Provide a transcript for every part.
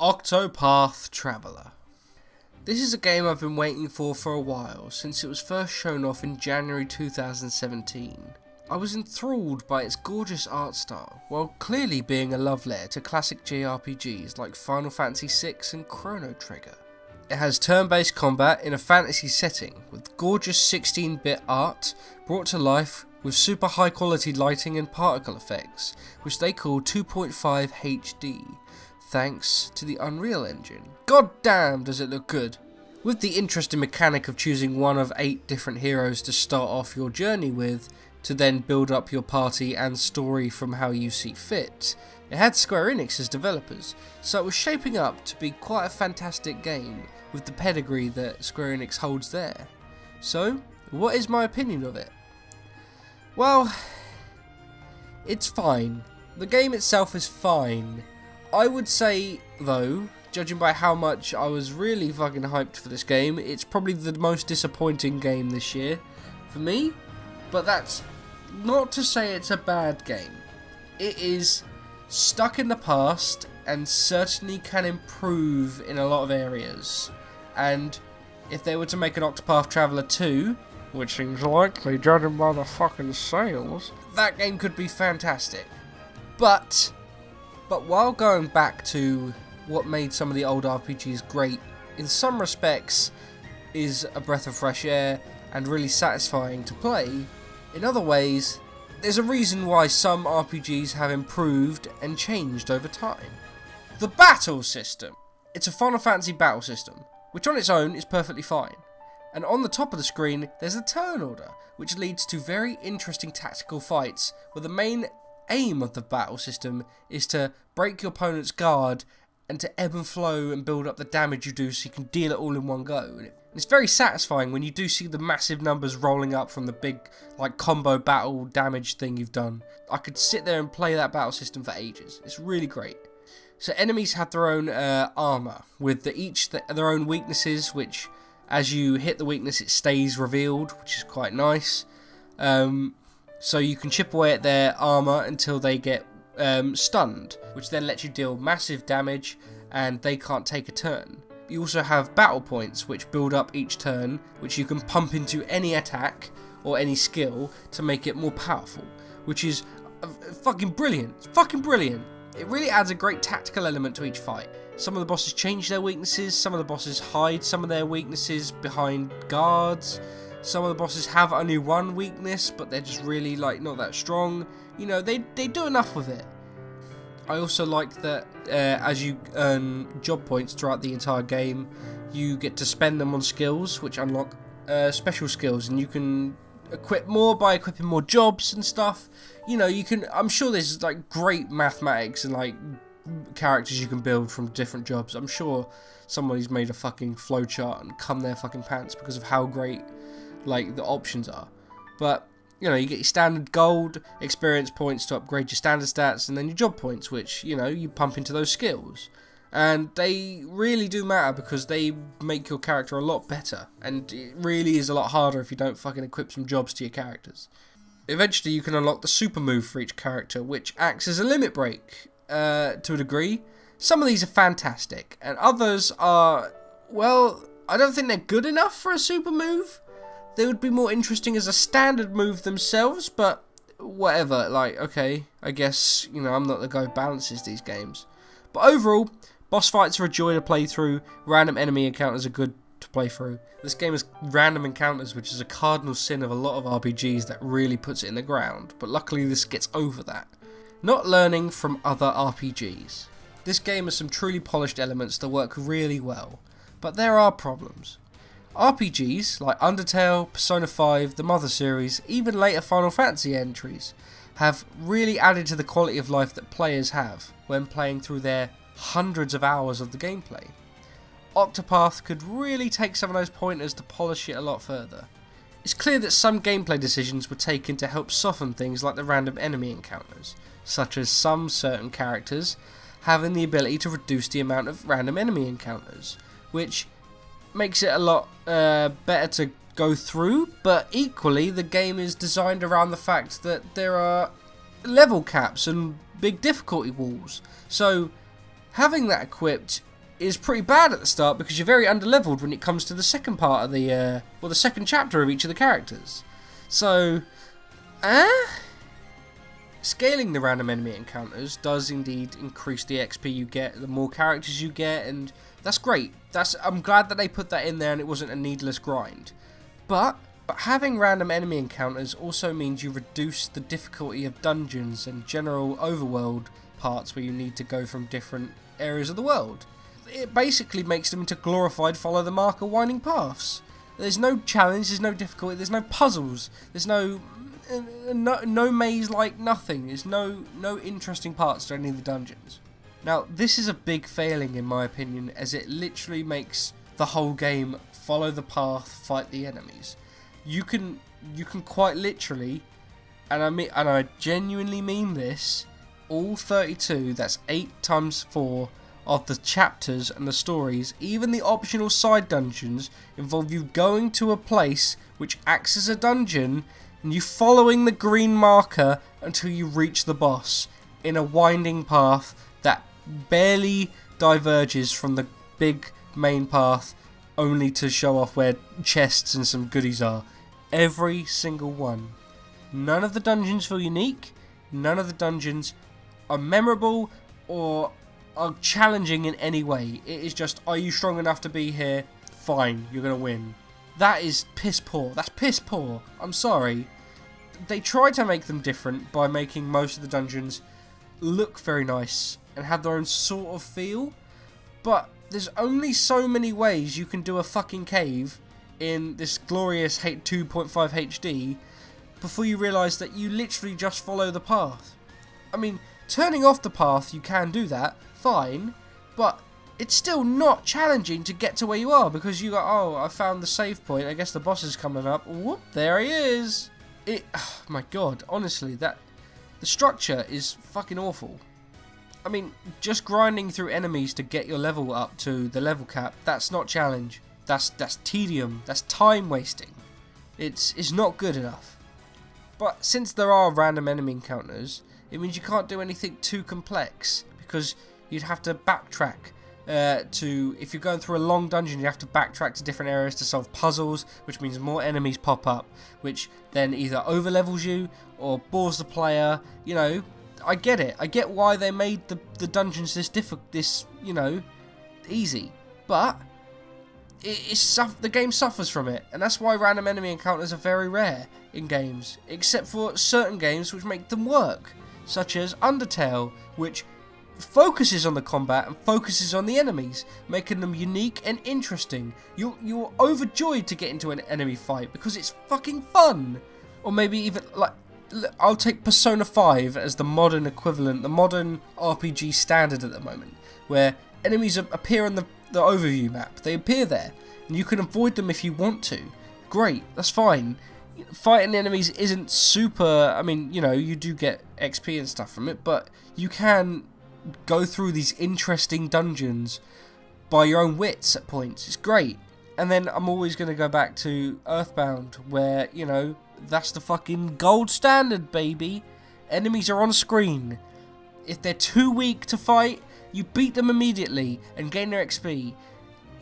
Octopath Traveler. This is a game I've been waiting for a while, since it was first shown off in January 2017. I was enthralled by its gorgeous art style, while clearly being a love letter to classic JRPGs like Final Fantasy VI and Chrono Trigger. It has turn-based combat in a fantasy setting, with gorgeous 16-bit art brought to life with super high quality lighting and particle effects, which they call 2.5 HD, thanks to the Unreal Engine. God damn does it look good! With the interesting mechanic of choosing one of 8 different heroes to start off your journey with, to then build up your party and story from how you see fit, it had Square Enix as developers, so it was shaping up to be quite a fantastic game with the pedigree that Square Enix holds there. So, what is my opinion of it? Well, it's fine. The game itself is fine. I would say, though, judging by how much I was really fucking hyped for this game, it's probably the most disappointing game this year for me. But that's not to say it's a bad game. It is stuck in the past and certainly can improve in a lot of areas. And if they were to make an Octopath Traveler 2, which seems likely judging by the fucking sales, that game could be fantastic. But while going back to what made some of the old RPGs great, in some respects is a breath of fresh air and really satisfying to play, in other ways, there's a reason why some RPGs have improved and changed over time. The battle system. It's a Final Fantasy battle system, which on its own is perfectly fine. And on the top of the screen, there's a turn order, which leads to very interesting tactical fights, where the main aim of the battle system is to break your opponent's guard and to ebb and flow and build up the damage you do so you can deal it all in one go. And it's very satisfying when you do see the massive numbers rolling up from the big combo battle damage thing you've done. I could sit there and play that battle system for ages. It's really great. So enemies have their own armour, with their own weaknesses, which as you hit the weakness it stays revealed, which is quite nice. So you can chip away at their armour until they get stunned, which then lets you deal massive damage and they can't take a turn. You also have battle points which build up each turn, which you can pump into any attack or any skill to make it more powerful, which is fucking brilliant. It's fucking brilliant. It really adds a great tactical element to each fight. Some of the bosses change their weaknesses, some of the bosses hide some of their weaknesses behind guards, some of the bosses have only one weakness, but they're just really not that strong. You know, they do enough with it. I also like that as you earn job points throughout the entire game, you get to spend them on skills, which unlock special skills, and you can equip more by equipping more jobs and stuff. You know, I'm sure there's great mathematics and characters you can build from different jobs. I'm sure somebody's made a fucking flowchart and come their fucking pants because of how great the options are. But you know, you get your standard gold experience points to upgrade your standard stats, and then your job points, which, you know, you pump into those skills. And they really do matter because they make your character a lot better, and it really is a lot harder if you don't fucking equip some jobs to your characters. Eventually you can unlock the super move for each character, which acts as a limit break to a degree. Some of these are fantastic, and others are, well, I don't think they're good enough for a super move. They would be more interesting as a standard move themselves, but whatever, okay, I guess, you know, I'm not the guy who balances these games. But overall, boss fights are a joy to play through, random enemy encounters are good to play through. This game has random encounters, which is a cardinal sin of a lot of RPGs that really puts it in the ground, but luckily this gets over that. Not learning from other RPGs. This game has some truly polished elements that work really well, but there are problems. RPGs like Undertale, Persona 5, the Mother series, even later Final Fantasy entries, have really added to the quality of life that players have when playing through their hundreds of hours of the gameplay. Octopath could really take some of those pointers to polish it a lot further. It's clear that some gameplay decisions were taken to help soften things like the random enemy encounters, such as some certain characters having the ability to reduce the amount of random enemy encounters, which makes it a lot better to go through, but equally the game is designed around the fact that there are level caps and big difficulty walls. So having that equipped is pretty bad at the start because you're very underleveled when it comes to the second part of the second chapter of each of the characters. So, scaling the random enemy encounters does indeed increase the XP you get, the more characters you get, and that's great. I'm glad that they put that in there and it wasn't a needless grind. But having random enemy encounters also means you reduce the difficulty of dungeons and general overworld parts where you need to go from different areas of the world. It basically makes them into glorified follow the marker winding paths. There's no challenge, there's no difficulty, there's no puzzles, there's no maze like nothing. There's no interesting parts to any of the dungeons. Now this is a big failing in my opinion, as it literally makes the whole game follow the path, fight the enemies. You can quite literally, and I genuinely mean this, all 32, that's 8 times 4 of the chapters and the stories, even the optional side dungeons, involve you going to a place which acts as a dungeon and you following the green marker until you reach the boss in a winding path that barely diverges from the big main path, only to show off where chests and some goodies are. Every single one. None of the dungeons feel unique, none of the dungeons are memorable or are challenging in any way. It is just, are you strong enough to be here? Fine, you're going to win. That is piss poor. That's piss poor. I'm sorry. They try to make them different by making most of the dungeons look very nice and have their own sort of feel, but there's only so many ways you can do a fucking cave in this glorious 2.5 HD before you realise that you literally just follow the path. I mean, turning off the path, you can do that, fine, but it's still not challenging to get to where you are because you go, oh, I found the save point, I guess the boss is coming up, whoop, there he is. Oh my god, honestly, the structure is fucking awful. I mean, just grinding through enemies to get your level up to the level cap, that's not challenge. That's tedium, that's time wasting. It's not good enough. But since there are random enemy encounters, it means you can't do anything too complex because you'd have to backtrack if you're going through a long dungeon, you have to backtrack to different areas to solve puzzles, which means more enemies pop up, which then either overlevels you or bores the player. You know, I get it. I get why they made the dungeons this easy, but the game suffers from it, and that's why random enemy encounters are very rare in games, except for certain games which make them work, such as Undertale, which focuses on the combat and focuses on the enemies, making them unique and interesting. You're overjoyed to get into an enemy fight because it's fucking fun. Or maybe even, like, I'll take Persona 5 as the modern equivalent, the modern RPG standard at the moment, where enemies appear on the overview map. They appear there, and you can avoid them if you want to. Great, that's fine. Fighting enemies isn't super, I mean, you do get XP and stuff from it, but you can go through these interesting dungeons by your own wits at points. It's great. And then I'm always going to go back to Earthbound, where, that's the fucking gold standard, baby. Enemies are on screen. If they're too weak to fight, you beat them immediately and gain their XP.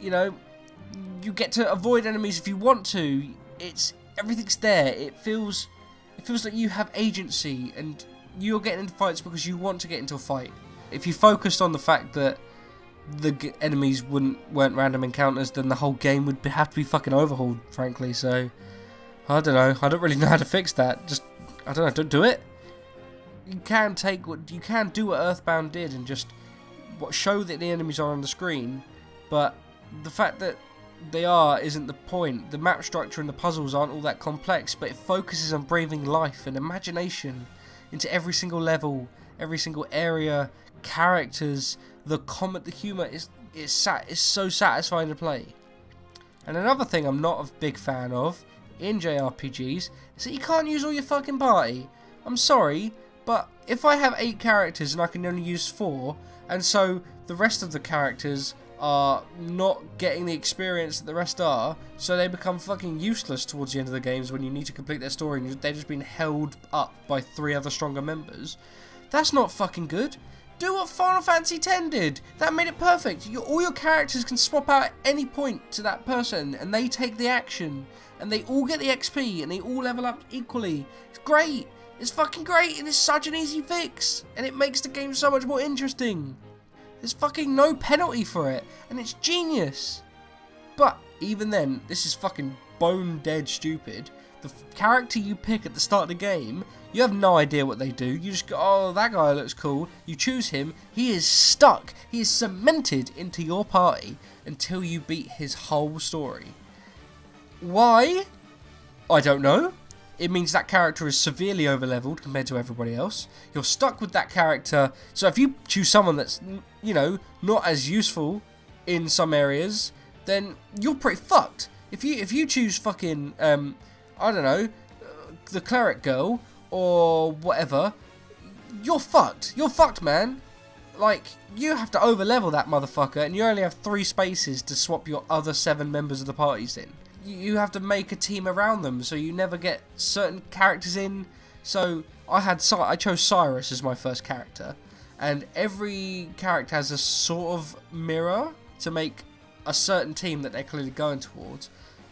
You get to avoid enemies if you want to. Everything's there. It feels like you have agency and you're getting into fights because you want to get into a fight. If you focused on the fact that the enemies weren't random encounters, then the whole game would have to be fucking overhauled, frankly. So, I don't know. I don't really know how to fix that. Don't do it. You can do what Earthbound did and just show that the enemies are on the screen, but the fact that they isn't the point. The map structure and the puzzles aren't all that complex, but it focuses on breathing life and imagination into every single level, every single area, characters, the humour is so satisfying to play. And another thing I'm not a big fan of in JRPGs is that you can't use all your fucking party. I'm sorry, but if I have 8 characters and I can only use 4, and so the rest of the characters are not getting the experience that the rest are, so they become fucking useless towards the end of the games when you need to complete their story and they're just being held up by 3 other stronger members, that's not fucking good. Do what Final Fantasy X did. That made it perfect. All your characters can swap out at any point to that person, and they take the action, and they all get the XP, and they all level up equally. It's great. It's fucking great, and it's such an easy fix, and it makes the game so much more interesting. There's fucking no penalty for it, and it's genius. But even then, this is fucking bone dead stupid. The character you pick at the start of the game, you have no idea what they do. You just go, oh, that guy looks cool. You choose him. He is stuck. He is cemented into your party until you beat his whole story. Why? I don't know. It means that character is severely overleveled compared to everybody else. You're stuck with that character. So if you choose someone that's, you know, not as useful in some areas, then you're pretty fucked. If you choose fucking, I don't know, the cleric girl or whatever, you're fucked. You're fucked, man. Like, you have to overlevel that motherfucker, and you only have 3 spaces to swap your other 7 members of the parties in. You have to make a team around them, so you never get certain characters in. So I chose Cyrus as my first character, and every character has a sort of mirror to make a certain team that they're clearly going towards.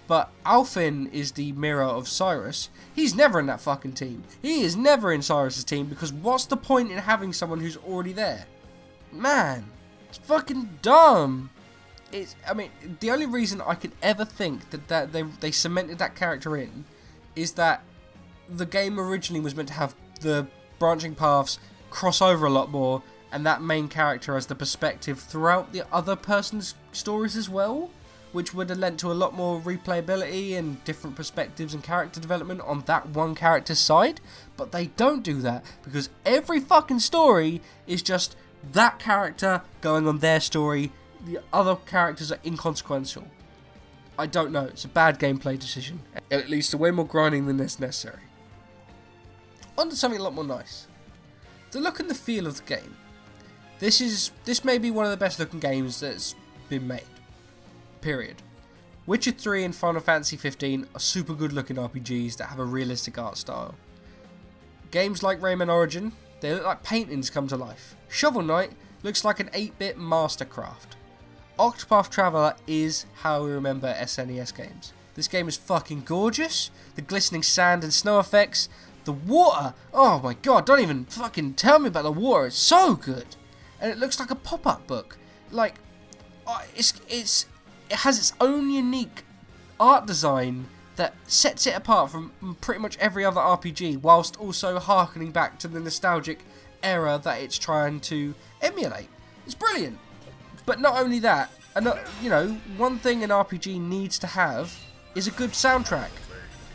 But Alfin is the mirror of Cyrus. He's never in that fucking team. He is never in Cyrus's team, because what's the point in having someone who's already there? Man, it's fucking dumb. I mean, the only reason I could ever think that they cemented that character in is that the game originally was meant to have the branching paths cross over a lot more, and that main character has the perspective throughout the other person's stories as well, which would have lent to a lot more replayability and different perspectives and character development on that one character's side. But they don't do that, because every fucking story is just that character going on their story. The other characters are inconsequential. I don't know, it's a bad gameplay decision. It leads to way more grinding than is necessary. On to something a lot more nice. The look and the feel of the game. This may be one of the best looking games that's been made. Period. Witcher 3 and Final Fantasy 15 are super good looking RPGs that have a realistic art style. Games like Rayman Origin, they look like paintings come to life. Shovel Knight looks like an 8-bit mastercraft. Octopath Traveler is how we remember SNES games. This game is fucking gorgeous. The glistening sand and snow effects. The water, oh my god, don't even fucking tell me about the water, it's so good. And it looks like a pop-up book. Like, it has its own unique art design that sets it apart from pretty much every other RPG, whilst also harkening back to the nostalgic era that it's trying to emulate. It's brilliant. But not only that, you know, one thing an RPG needs to have is a good soundtrack.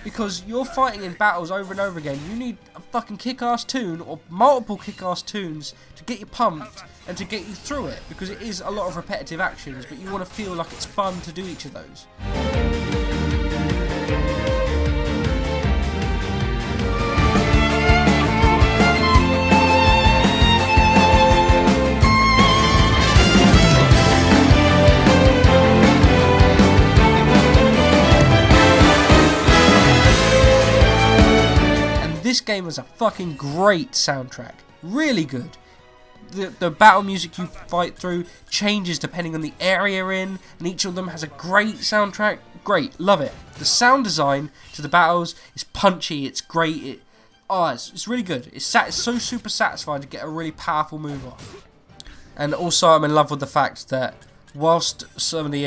Because you're fighting in battles over and over again, you need a fucking kick-ass tune, or multiple kick-ass tunes, to get you pumped and to get you through it. Because it is a lot of repetitive actions, but you want to feel like it's fun to do each of those. This game has a fucking great soundtrack. Really good. The battle music you fight through changes depending on the area you're in, and each of them has a great soundtrack. Great, love it. The sound design to the battles is punchy, it's great. It's really good. It's so super satisfying to get a really powerful move off. And also I'm in love with the fact that whilst some of the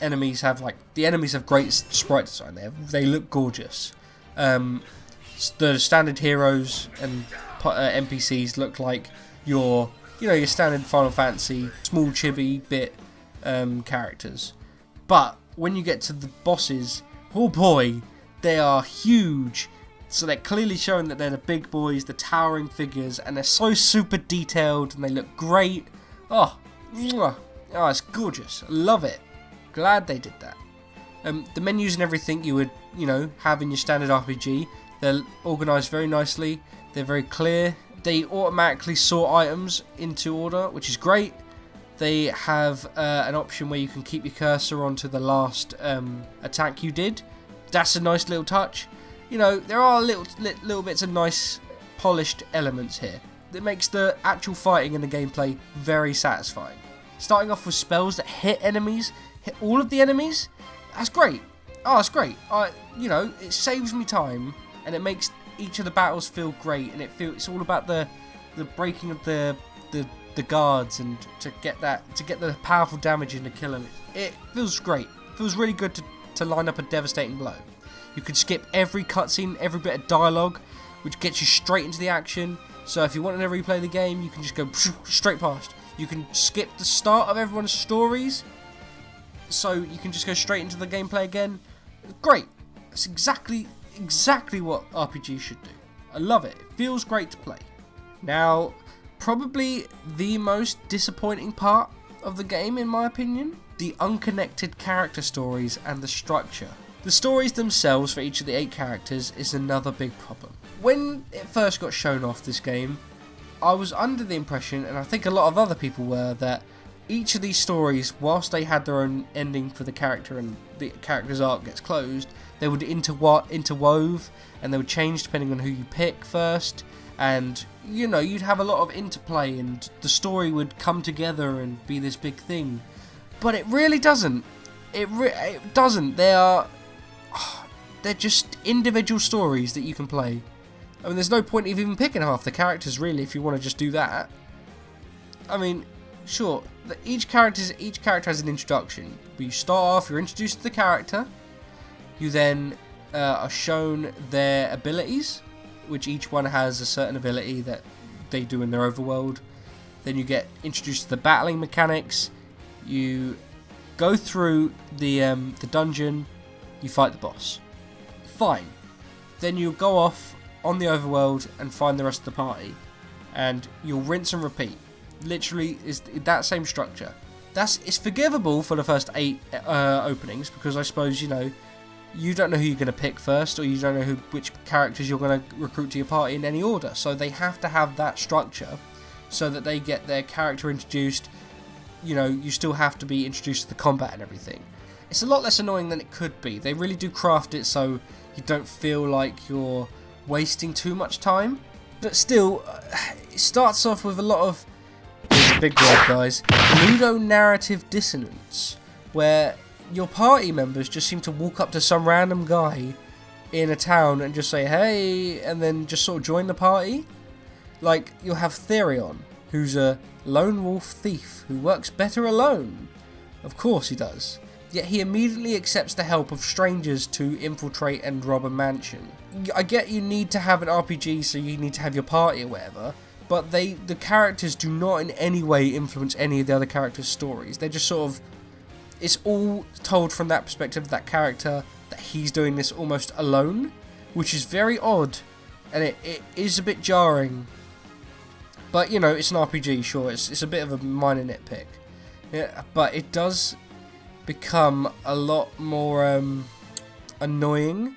enemies have great sprite design, they look gorgeous. The standard heroes and NPCs look like your standard Final Fantasy small chibi bit characters. But when you get to the bosses, oh boy, they are huge. So they're clearly showing that they're the big boys, the towering figures, and they're so super detailed and they look great. Oh, it's gorgeous. I love it. Glad they did that. The menus and everything you would, have in your standard RPG, they're organised very nicely. They're very clear. They automatically sort items into order, which is great. They have an option where you can keep your cursor onto the last attack you did. That's a nice little touch. There are little bits of nice polished elements here. that makes the actual fighting and the gameplay very satisfying. Starting off with spells that hit all of the enemies, that's great. Oh, that's great. You know, it saves me time, and it makes each of the battles feel great, and it's all about the breaking of the guards, and to get the powerful damage in to kill them. It feels great. It feels really good to line up a devastating blow. You can skip every cutscene, every bit of dialogue, which gets you straight into the action. So if you want to replay the game, you can just go straight past. You can skip the start of everyone's stories, so you can just go straight into the gameplay again. Great. It's exactly what RPGs should do. I love it. It feels great to play. Now, probably the most disappointing part of the game, in my opinion, the unconnected character stories and the structure. The stories themselves for each of the 8 characters is another big problem. When it first got shown off, this game, I was under the impression, and I think a lot of other people were, that each of these stories, whilst they had their own ending for the character and the character's arc gets closed, they would interwove, and they would change depending on who you pick first, and you know, you'd have a lot of interplay, and the story would come together and be this big thing. But it really doesn't. It doesn't. They're just individual stories that you can play. I mean, there's no point of even picking half the characters, really, if you want to just do that. I mean, sure, each character has an introduction. But you start off, you're introduced to the character. You then are shown their abilities, which each one has a certain ability that they do in their overworld. Then you get introduced to the battling mechanics. You go through the dungeon. You fight the boss. Fine. Then you'll go off on the overworld and find the rest of the party, and you'll rinse and repeat. Literally, is that same structure. It's forgivable for the first 8 openings, because I suppose, you know, you don't know who you're going to pick first, or you don't know which characters you're going to recruit to your party in any order. So they have to have that structure so that they get their character introduced. You know, you still have to be introduced to the combat and everything. It's a lot less annoying than it could be. They really do craft it so you don't feel like you're wasting too much time. But still, it starts off with a lot of, here's a big word, guys, ludonarrative dissonance, where your party members just seem to walk up to some random guy in a town and just say, hey, and then just sort of join the party. Like, you'll have Therion, who's a lone wolf thief who works better alone. Of course he does. Yet he immediately accepts the help of strangers to infiltrate and rob a mansion. I get you need to have an RPG, so you need to have your party or whatever, but the characters do not in any way influence any of the other characters' stories. They're just sort of, it's all told from that perspective of that character, that he's doing this almost alone, which is very odd, and it is a bit jarring. But, you know, it's an RPG, sure, it's a bit of a minor nitpick. Yeah, but it does become a lot more annoying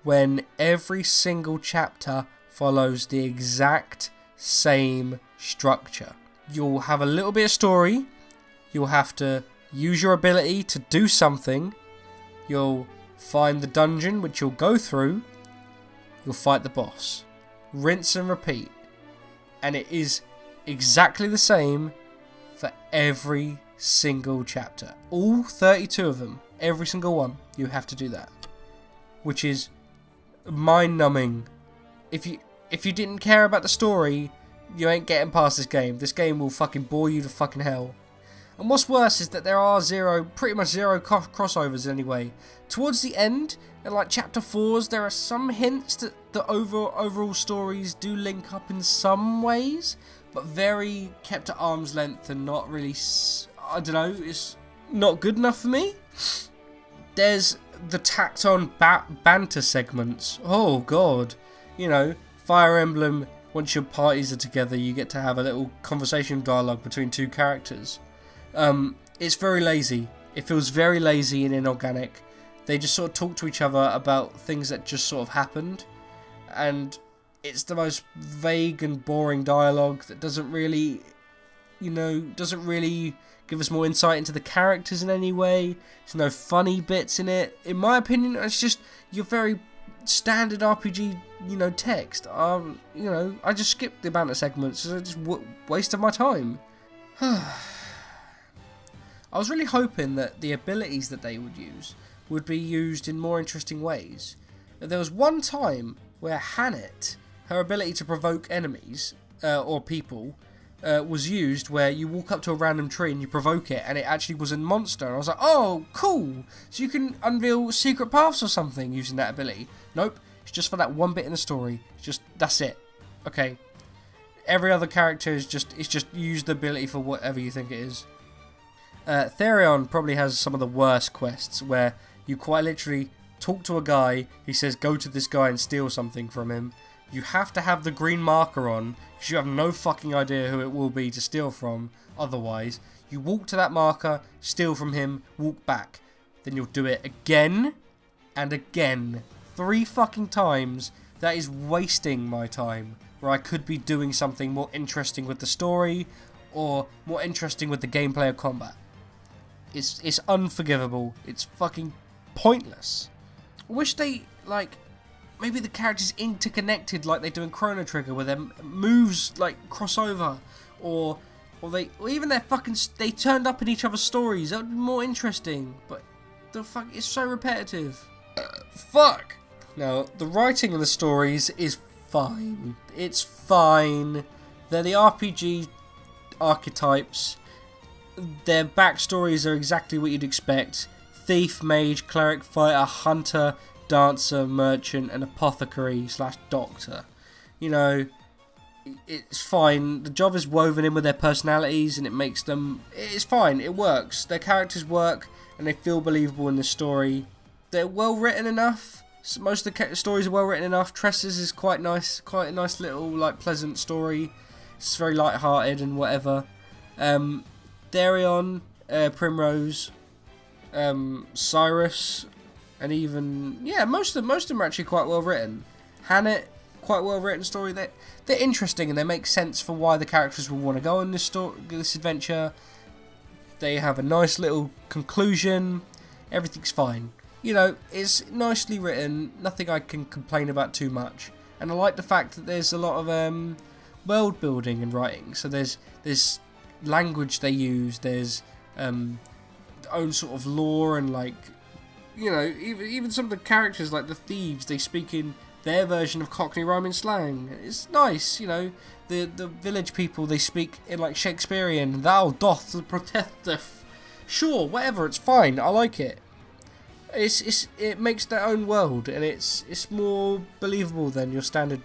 when every single chapter follows the exact same structure. You'll have a little bit of story, you'll have to use your ability to do something, you'll find the dungeon which you'll go through, you'll fight the boss. Rinse and repeat. And it is exactly the same for every single chapter. All 32 of them, every single one, you have to do that. Which is mind-numbing. If you didn't care about the story, you ain't getting past this game. This game will fucking bore you to fucking hell. And what's worse is that there are pretty much zero crossovers anyway. Towards the end, in like chapter 4s, there are some hints that the overall stories do link up in some ways, but very kept at arm's length and not really, I don't know, it's not good enough for me. There's the tacked on banter segments. Oh god. You know, Fire Emblem, once your parties are together, you get to have a little conversation dialogue between 2 characters. It's very lazy. It feels very lazy and inorganic. They just sort of talk to each other about things that just sort of happened, and it's the most vague and boring dialogue that doesn't really give us more insight into the characters in any way. There's no funny bits in it. In my opinion, it's just, you're very standard RPG, text. I just skipped the banter segments. So I just wasted my time. I was really hoping that the abilities that they would use would be used in more interesting ways. There was one time where Hannett, her ability to provoke enemies or people, was used, where you walk up to a random tree and you provoke it, and it actually was a monster. And I was like, oh, cool! So you can unveil secret paths or something using that ability. Nope, it's just for that one bit in the story. That's it. Okay. Every other character is just use the ability for whatever you think it is. Therion probably has some of the worst quests, where you quite literally talk to a guy, he says go to this guy and steal something from him. You have to have the green marker on, because you have no fucking idea who it will be to steal from. Otherwise, you walk to that marker, steal from him, walk back. Then you'll do it again and again. 3 fucking times. That is wasting my time, where I could be doing something more interesting with the story, or more interesting with the gameplay of combat. It's unforgivable. It's fucking pointless. I wish they, maybe the characters interconnected like they do in Chrono Trigger, where their moves cross over, or even they turned up in each other's stories. That would be more interesting. But the fuck, it's so repetitive. Fuck. Now, the writing in the stories is fine. It's fine. They're the RPG archetypes. Their backstories are exactly what you'd expect. Thief, mage, cleric, fighter, hunter, dancer, merchant, and apothecary/doctor. It's fine. The job is woven in with their personalities, and it makes them... It's fine. It works. Their characters work, and they feel believable in the story. They're well written enough. Most of the stories are well written enough. Tress's is quite nice. Quite a nice little, pleasant story. It's very light-hearted and whatever. Therion, Primrose, Cyrus, and even... Yeah, most of them are actually quite well written. Hannett, quite well written story. They're interesting, and they make sense for why the characters will want to go on this adventure. They have a nice little conclusion. Everything's fine. It's nicely written. Nothing I can complain about too much. And I like the fact that there's a lot of world building and writing. So there's language they use. There's own sort of lore, and even some of the characters, like the thieves, they speak in their version of Cockney rhyming slang. It's nice. The village people, they speak in Shakespearean. Thou doth protesteth. Sure, whatever. It's fine. I like it. It makes their own world, and it's more believable than your standard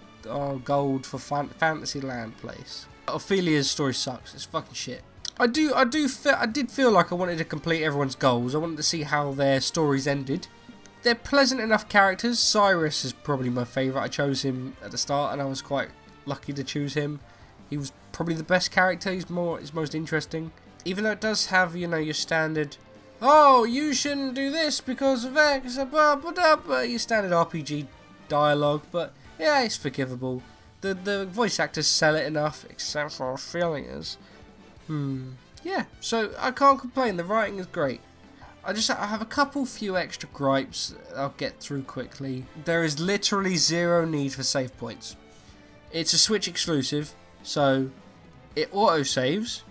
gold for Fantasyland place. Ophelia's story sucks. It's fucking shit. I did feel like I wanted to complete everyone's goals. I wanted to see how their stories ended. They're pleasant enough characters. Cyrus is probably my favourite. I chose him at the start, and I was quite lucky to choose him. He was probably the best character. He's most interesting. Even though it does have, your standard... Oh, you shouldn't do this because of X, blah, blah, blah, blah, your standard RPG dialogue, but yeah, it's forgivable. The voice actors sell it enough, except for Ophelia's. Yeah, so I can't complain, the writing is great. I have a few extra gripes I'll get through quickly. There is literally zero need for save points. It's a Switch exclusive, so it auto-saves.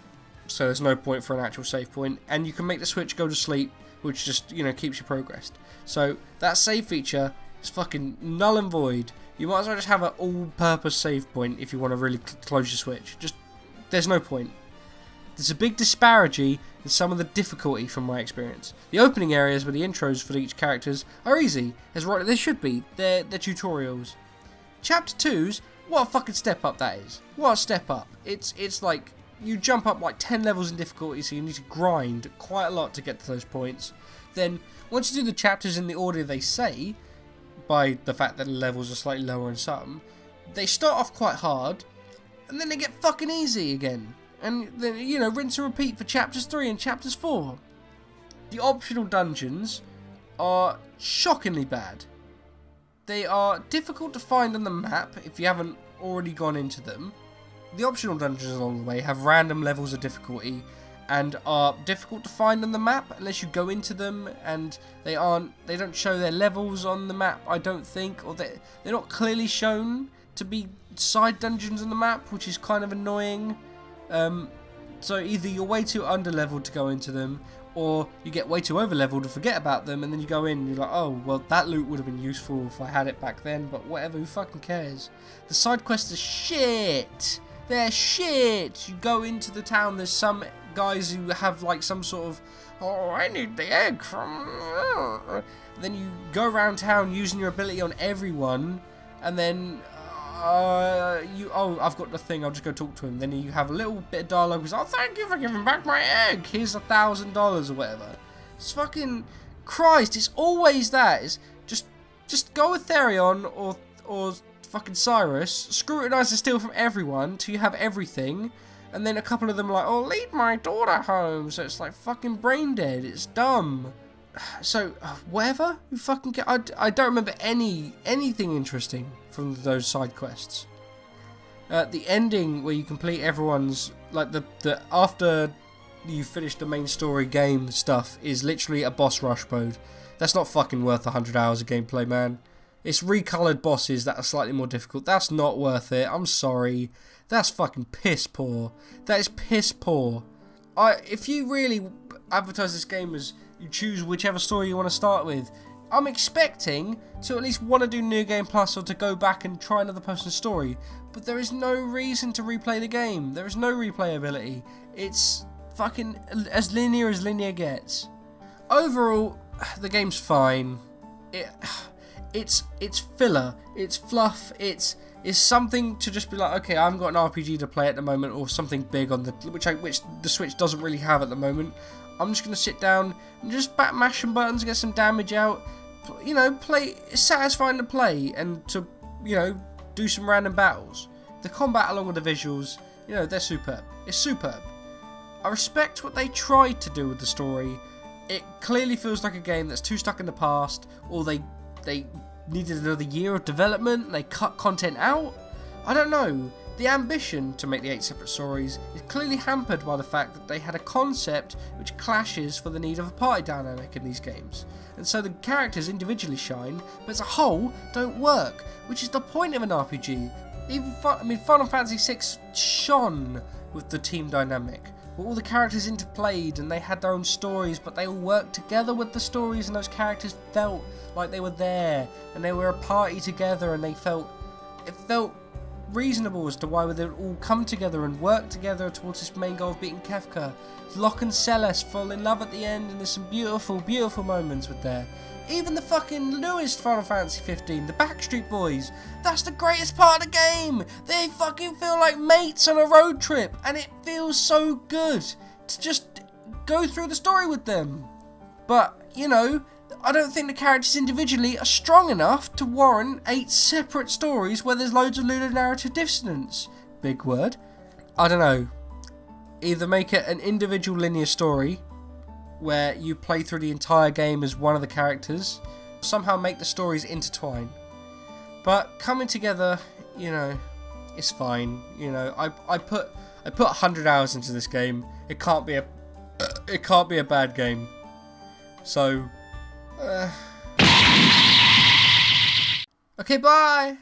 So there's no point for an actual save point, and you can make the Switch go to sleep, which just, keeps you progressed. So that save feature is fucking null and void. You might as well just have an all-purpose save point if you want to really close your Switch. There's no point. There's a big disparity in some of the difficulty from my experience. The opening areas with the intros for each characters are easy, as right they should be. They're tutorials. Chapter 2's, what a fucking step up that is. What a step up. It's like... You jump up 10 levels in difficulty, so you need to grind quite a lot to get to those points. Then, once you do the chapters in the order they say, by the fact that the levels are slightly lower in some, they start off quite hard, and then they get fucking easy again. And then, rinse and repeat for chapters 3 and chapters 4. The optional dungeons are shockingly bad. They are difficult to find on the map if you haven't already gone into them. The optional dungeons along the way have random levels of difficulty, and are difficult to find on the map unless you go into them, and they don't show their levels on the map, I don't think, or they're not clearly shown to be side dungeons on the map, which is kind of annoying. So either you're way too under-leveled to go into them, or you get way too over-leveled to forget about them, and then you go in and you're like, oh, well, that loot would have been useful if I had it back then, but whatever, who fucking cares? The side quests are shit! They're shit! You go into the town, there's some guys who have like some sort of, oh, I need the egg from... Then you go around town using your ability on everyone, and then... I've got the thing, I'll just go talk to him. Then you have a little bit of dialogue, goes, oh, thank you for giving back my egg, here's $1,000 or whatever. It's fucking Christ, it's always that. It's just go with Therion or fucking Cyrus, scrutinize and steal from everyone till you have everything, and then a couple of them are like, oh, lead my daughter home. So it's like fucking brain dead, it's dumb. So, whatever, you fucking get. I don't remember anything interesting from those side quests. The ending where you complete everyone's, like the after you finish the main story game stuff is literally a boss rush mode. That's not fucking worth 100 hours of gameplay, man. It's recolored bosses that are slightly more difficult. That's not worth it. I'm sorry. That's fucking piss poor. That is piss poor. If you really advertise this game as you choose whichever story you want to start with, I'm expecting to at least want to do New Game Plus or to go back and try another person's story. But there is no reason to replay the game. There is no replayability. It's fucking as linear gets. Overall, the game's fine. It's filler. It's fluff. It's something to just be like, okay, I haven't got an RPG to play at the moment, or something big on the which the Switch doesn't really have at the moment. I'm just gonna sit down and just mash some buttons, get some damage out, you know, play. It's satisfying to play and to, you know, do some random battles. The combat along with the visuals, you know, they're superb. It's superb. I respect what they tried to do with the story. It clearly feels like a game that's too stuck in the past, or they needed another year of development, they cut content out. I don't know. The ambition to make the 8 separate stories is clearly hampered by the fact that they had a concept which clashes for the need of a party dynamic in these games. And so the characters individually shine, but as a whole don't work, which is the point of an RPG. Even Final Fantasy VI shone with the team dynamic, where all the characters interplayed and they had their own stories, but they all worked together with the stories, and those characters felt like they were there and they were a party together, and it felt reasonable as to why they would all come together and work together towards this main goal of beating Kefka. Locke and Celeste fall in love at the end, and there's some beautiful, beautiful moments with there. Even the fucking newest Final Fantasy 15, the Backstreet Boys, that's the greatest part of the game. They fucking feel like mates on a road trip, and it feels so good to just go through the story with them. But, you know, I don't think the characters individually are strong enough to warrant 8 separate stories where there's loads of ludonarrative dissonance. Big word. I don't know. Either make it an individual linear story where you play through the entire game as one of the characters, somehow make the stories intertwine. But coming together, you know, it's fine. You know, I put 100 hours into this game. It can't be a bad game. So okay, bye!